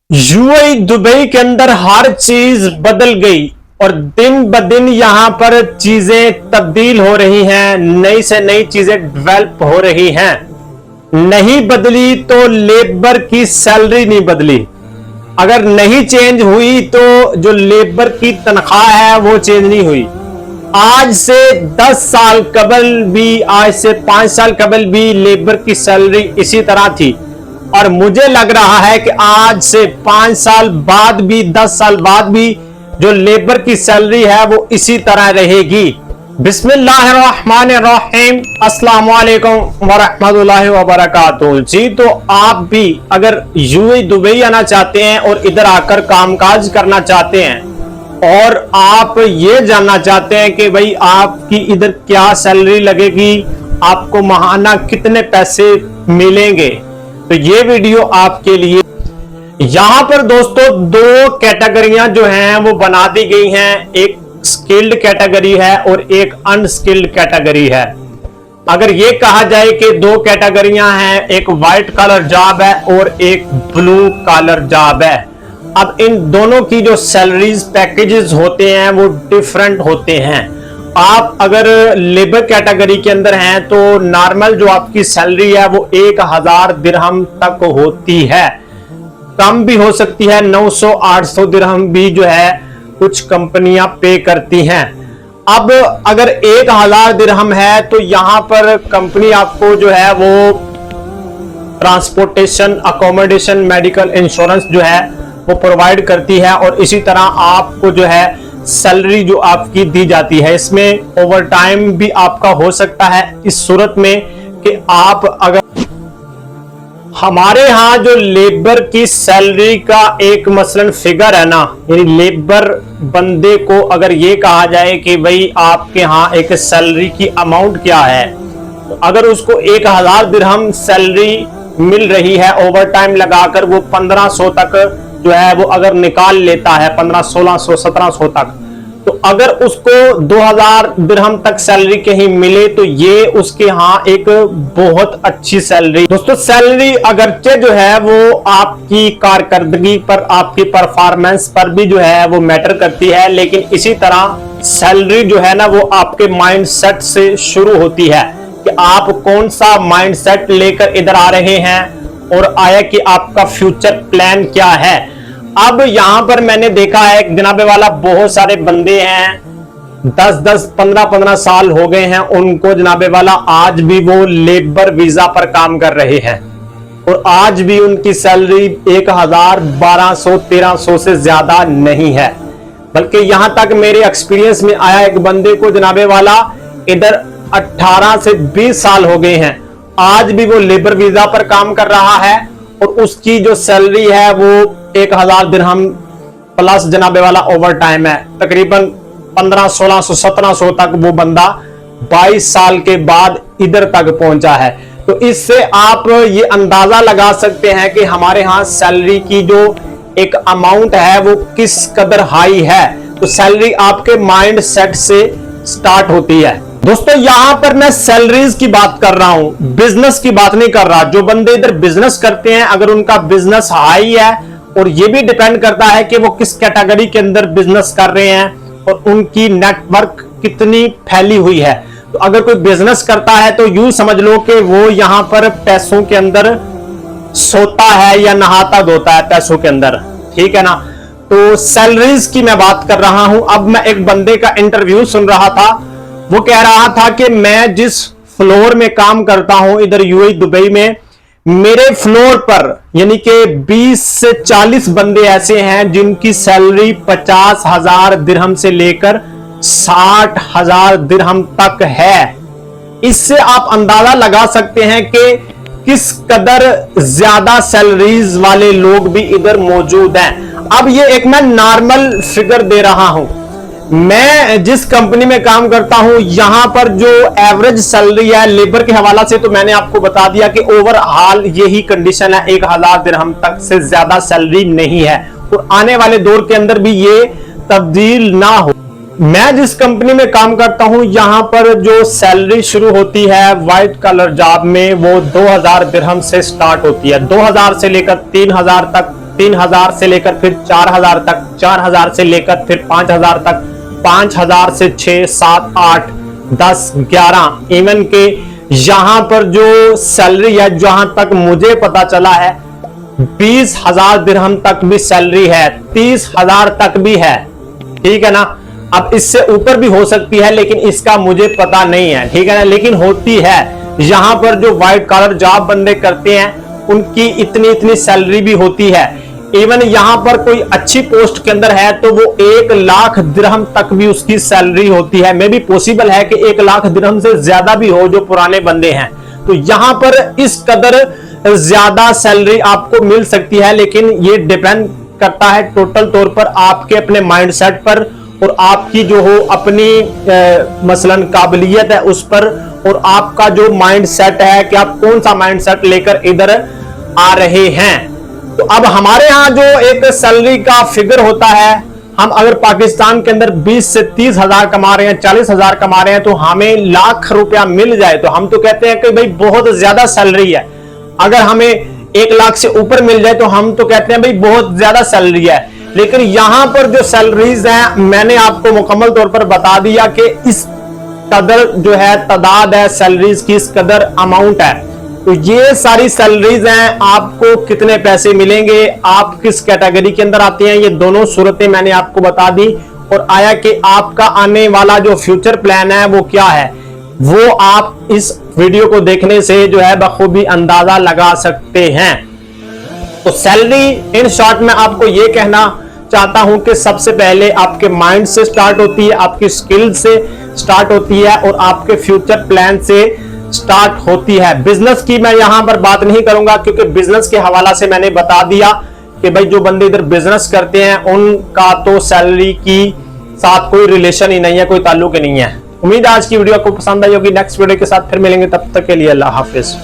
UAE Dubai के अंदर हर चीज बदल गई और दिन ब दिन यहां पर चीजें तब्दील हो रही हैं, नई से नई चीजें डेवलप हो रही हैं। नहीं बदली तो लेबर की सैलरी नहीं बदली। अगर नहीं चेंज हुई तो जो लेबर की तनख्वाह है वो चेंज नहीं हुई। आज से 10 साल कबल भी, आज से 5 साल कबल भी लेबर की सैलरी इसी तरह थी और मुझे लग रहा है कि आज से 5 साल बाद भी, 10 साल बाद भी जो लेबर की सैलरी है वो इसी तरह रहेगी। बिस्मिल्लाहिर्रहमानिर्रहीम, अस्सलाम वालेकुम वरहमतुल्लाहि वबरकातुहू। जी, तो आप भी अगर यूएई दुबई आना चाहते हैं और इधर आकर कामकाज करना चाहते हैं और आप ये जानना चाहते हैं कि भाई आपकी इधर क्या सैलरी लगेगी, आपको माहाना कितने पैसे मिलेंगे, तो ये वीडियो आपके लिए। यहां पर दोस्तों दो कैटेगरियां जो हैं वो बना दी गई हैं, एक स्किल्ड कैटेगरी है और एक अनस्किल्ड कैटेगरी है। अगर ये कहा जाए कि दो कैटेगरियां हैं, एक व्हाइट कॉलर जॉब है और एक ब्लू कॉलर जॉब है। अब इन दोनों की जो सैलरीज पैकेजेस होते हैं वो डिफरेंट होते हैं। आप अगर लेबर कैटेगरी के अंदर हैं तो नॉर्मल जो आपकी सैलरी है वो 1000 दिरहम तक होती है, कम भी हो सकती है, 900-800 दिरहम भी जो है कुछ कंपनियां पे करती हैं। अब अगर 1000 दिरहम है तो यहां पर कंपनी आपको जो है वो ट्रांसपोर्टेशन, अकोमोडेशन, मेडिकल इंश्योरेंस जो है वो प्रोवाइड करती है और इसी तरह आपको जो है सैलरी जो आपकी दी जाती है। इसमें ओवर टाइम भी आपका हो सकता है इस सूरत में कि आप अगर हमारे यहाँ जो लेबर की सैलरी का एक मसलन फिगर है ना, यानी लेबर बंदे को अगर ये कहा जाए कि भाई आपके यहाँ एक सैलरी की अमाउंट क्या है, तो अगर उसको 1000 दिरहम सैलरी मिल रही है ओवर टाइम लगाकर, वो 1500 तक जो है वो अगर निकाल लेता है, 1500, 1600, 1700 तक, तो अगर उसको 2000 दिरहम तक सैलरी कहीं मिले तो ये उसके यहाँ एक बहुत अच्छी सैलरी। दोस्तों सैलरी अगरचे जो है वो आपकी कारकर्दगी पर, आपकी परफॉर्मेंस पर भी जो है वो मैटर करती है, लेकिन इसी तरह सैलरी जो है ना वो आपके माइंडसेट से शुरू होती है कि आप कौन सा माइंडसेट लेकर इधर आ रहे हैं और आया कि आपका फ्यूचर प्लान क्या है। अब यहां पर मैंने देखा है जनाबे वाला बहुत सारे बंदे हैं, 10-10, 15-15 साल हो गए हैं उनको जनाबे वाला, आज भी वो लेबर वीजा पर काम कर रहे हैं और आज भी उनकी सैलरी 1000, 1200, 1300 से ज्यादा नहीं है। बल्कि यहां तक मेरे एक्सपीरियंस में आया एक बंदे को जनाबे वाला इधर 18 से 20 साल हो गए हैं, आज भी वो लेबर वीजा पर काम कर रहा है और उसकी जो सैलरी है वो 1000 दिरहम प्लस जनाबे वाला ओवर टाइम है। तकरीबन 1500, 1600, 1700 तक वो बंदा 22 साल के बाद इधर तक पहुंचा है। तो इससे आप ये अंदाजा लगा सकते हैं कि हमारे यहाँ सैलरी की जो एक अमाउंट है वो किस कदर हाई है। तो सैलरी आपके माइंड सेट से स्टार्ट होती है। दोस्तों यहां पर मैं सैलरीज की बात कर रहा हूं, बिजनेस की बात नहीं कर रहा। जो बंदे इधर बिजनेस करते हैं अगर उनका बिजनेस हाई है, और ये भी डिपेंड करता है कि वो किस कैटेगरी के अंदर बिजनेस कर रहे हैं और उनकी नेटवर्क कितनी फैली हुई है। तो अगर कोई बिजनेस करता है तो यूं समझ लो कि वो यहां पर पैसों के अंदर सोता है या नहाता धोता है पैसों के अंदर, ठीक है ना। तो सैलरीज की मैं बात कर रहा हूं। अब मैं एक बंदे का इंटरव्यू सुन रहा था, वो कह रहा था कि मैं जिस फ्लोर में काम करता हूं इधर यूएई दुबई में, मेरे फ्लोर पर यानी कि 20 से 40 बंदे ऐसे हैं जिनकी सैलरी 50,000 दिरहम से लेकर 60,000 दिरहम तक है। इससे आप अंदाजा लगा सकते हैं कि किस कदर ज्यादा सैलरीज वाले लोग भी इधर मौजूद हैं। अब ये एक मैं नॉर्मल फिगर दे रहा हूं। मैं जिस कंपनी में काम करता हूं यहां पर जो एवरेज सैलरी है लेबर के हवाला से, तो मैंने आपको बता दिया कि ओवरऑल यही कंडीशन है, 1000 दिरहम तक से ज्यादा सैलरी नहीं है और आने वाले दौर के अंदर भी ये तब्दील ना हो। मैं जिस कंपनी में काम करता हूं यहां पर जो सैलरी शुरू होती है व्हाइट कॉलर जॉब में वो 2000 दिरहम से स्टार्ट होती है। 2000 से लेकर 3000 तक 3000 से लेकर फिर 4000 तक, 4000 से लेकर फिर 5000 तक, 5000 से 6, 7, 8, 10, 11, इवन के यहां पर जो सैलरी है, जहां तक मुझे पता चला है 20,000 दिरहम तक भी सैलरी है, 30,000 तक भी है। ठीक है ना। अब इससे ऊपर भी हो सकती है, लेकिन इसका मुझे पता नहीं है। ठीक है ना, लेकिन होती है। यहां पर जो व्हाइट कॉलर जॉब बंदे करते हैं उनकी इतनी सैलरी भी होती है। इवन यहां पर कोई अच्छी पोस्ट के अंदर है तो वो 1 लाख दिरहम तक भी उसकी सैलरी होती है। मे भी पॉसिबल है कि 1 लाख दिरहम से ज्यादा भी हो जो पुराने बंदे हैं। तो यहां पर इस कदर ज्यादा सैलरी आपको मिल सकती है, लेकिन ये डिपेंड करता है टोटल तौर पर आपके अपने माइंडसेट पर और आपकी जो हो अपनी मसलन काबिलियत है उस पर, और आपका जो माइंडसेट है कि आप कौन सा माइंडसेट लेकर इधर आ रहे हैं। तो अब हमारे यहां जो एक सैलरी का फिगर होता है, हम अगर पाकिस्तान के अंदर 20 से 30,000 कमा रहे हैं, 40,000 कमा रहे हैं, तो हमें लाख रुपया मिल जाए तो हम तो कहते हैं कि भाई बहुत ज्यादा सैलरी है। अगर हमें 1 लाख से ऊपर मिल जाए तो हम तो कहते हैं भाई बहुत ज्यादा सैलरी है। लेकिन यहां पर जो सैलरीज हैं मैंने आपको मुकम्मल तौर पर बता दिया कि इस कदर जो है तादाद है सैलरीज की, इस कदर अमाउंट है। तो ये सारी सैलरीज हैं, आपको कितने पैसे मिलेंगे, आप किस कैटेगरी के अंदर आते हैं, ये दोनों सूरतें मैंने आपको बता दी। और आया कि आपका आने वाला जो फ्यूचर प्लान है वो क्या है, वो आप इस वीडियो को देखने से जो है बखूबी अंदाजा लगा सकते हैं। तो सैलरी इन शॉर्ट में आपको ये कहना चाहता हूं कि सबसे पहले आपके माइंड से स्टार्ट होती है, आपकी स्किल से स्टार्ट होती है और आपके फ्यूचर प्लान से स्टार्ट होती है। बिजनेस की मैं यहां पर बात नहीं करूंगा, क्योंकि बिजनेस के हवाला से मैंने बता दिया कि भाई जो बंदे इधर बिजनेस करते हैं उनका तो सैलरी की साथ कोई रिलेशन ही नहीं है, कोई ताल्लुक ही नहीं है। उम्मीद है आज की वीडियो आपको पसंद आई होगी। नेक्स्ट वीडियो के साथ फिर मिलेंगे, तब तक के लिए अल्लाह हाफिज।